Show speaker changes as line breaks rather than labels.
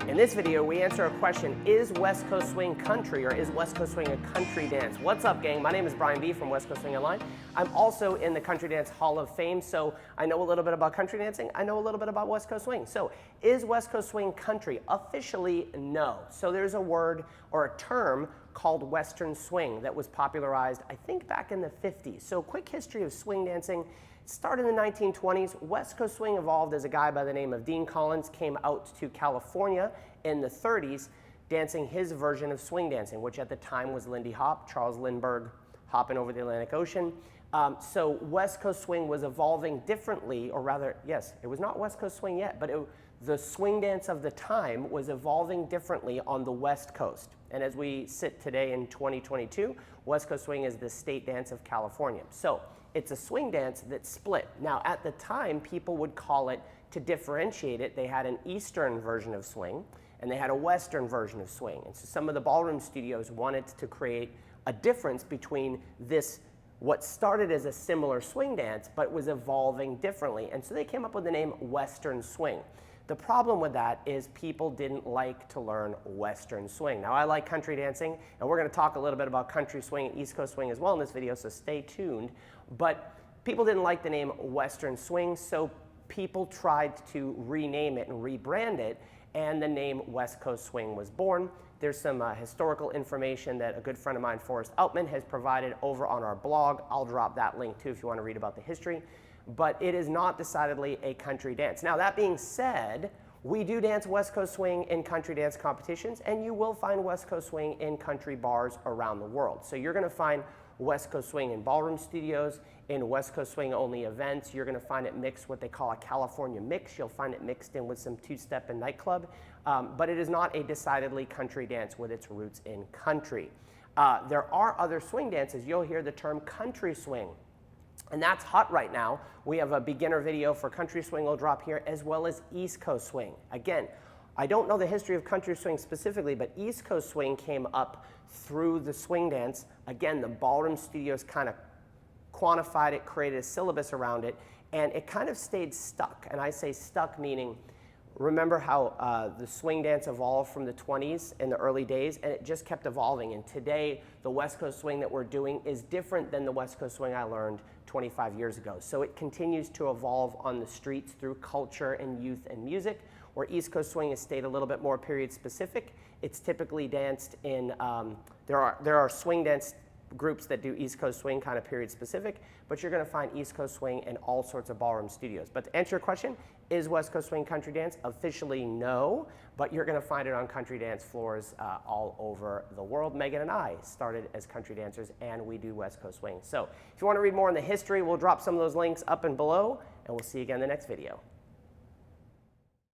In this video, we answer a question, is West Coast Swing country, or is West Coast Swing a country dance? What's up, gang? My name is Brian B. from West Coast Swing Online. I'm also in the Country Dance Hall of Fame, so I know a little bit about country dancing. I know a little bit about West Coast Swing. So is West Coast Swing country? Officially, no. So there's a word or a term called Western Swing that was popularized, I think, back in the 50s. So quick history of swing dancing. Started in the 1920s, West Coast Swing evolved as a guy by the name of Dean Collins came out to California in the 30s, dancing his version of swing dancing, which at the time was Lindy Hop, Charles Lindbergh hopping over the Atlantic Ocean. So West Coast Swing was evolving differently, or rather, yes, it was not West Coast Swing yet, but the swing dance of the time was evolving differently on the West Coast. And as we sit today in 2022, West Coast Swing is the state dance of California. So it's a swing dance that split. Now, at the time, people would call it, to differentiate it, they had an Eastern version of swing, and they had a Western version of swing. And so some of the ballroom studios wanted to create a difference between this, what started as a similar swing dance, but was evolving differently. And so they came up with the name Western Swing. The problem with that is people didn't like to learn Western Swing. Now, I like country dancing, and we're going to talk a little bit about country swing and East Coast Swing as well in this video, so stay tuned. But people didn't like the name Western Swing, so people tried to rename it and rebrand it, and the name West Coast Swing was born. There's some historical information that a good friend of mine, Forrest Outman, has provided over on our blog. I'll drop that link too if you want to read about the history. But it is not decidedly a country dance. Now, that being said, we do dance West Coast Swing in country dance competitions, and you will find West Coast Swing in country bars around the world. So you're going to find West Coast Swing in ballroom studios, in West Coast Swing only events. You're going to find it mixed what they call a California mix. You'll find it mixed in with some two-step and nightclub. But it is not a decidedly country dance with its roots in country. There are other swing dances. You'll hear the term country swing. And that's hot right now. We have a beginner video for country swing we'll drop here, as well as East Coast Swing. Again, I don't know the history of country swing specifically, but East Coast Swing came up through the swing dance. Again, the ballroom studios kind of quantified it, created a syllabus around it, and it kind of stayed stuck. And I say stuck meaning, remember how the swing dance evolved from the 20s in the early days, and it just kept evolving. And today, the West Coast Swing that we're doing is different than the West Coast Swing I learned 25 years ago. So it continues to evolve on the streets through culture and youth and music, where East Coast Swing has stayed a little bit more period specific. It's typically danced in, there are swing dance groups that do East Coast Swing kind of period specific, but you're going to find East Coast Swing in all sorts of ballroom studios. But to answer your question, is West Coast Swing country dance? Officially no, but you're going to find it on country dance floors all over the world. Megan and I started as country dancers, and we do West Coast Swing. So if you want to read more on the history, we'll drop some of those links up and below, and we'll see you again in the next video.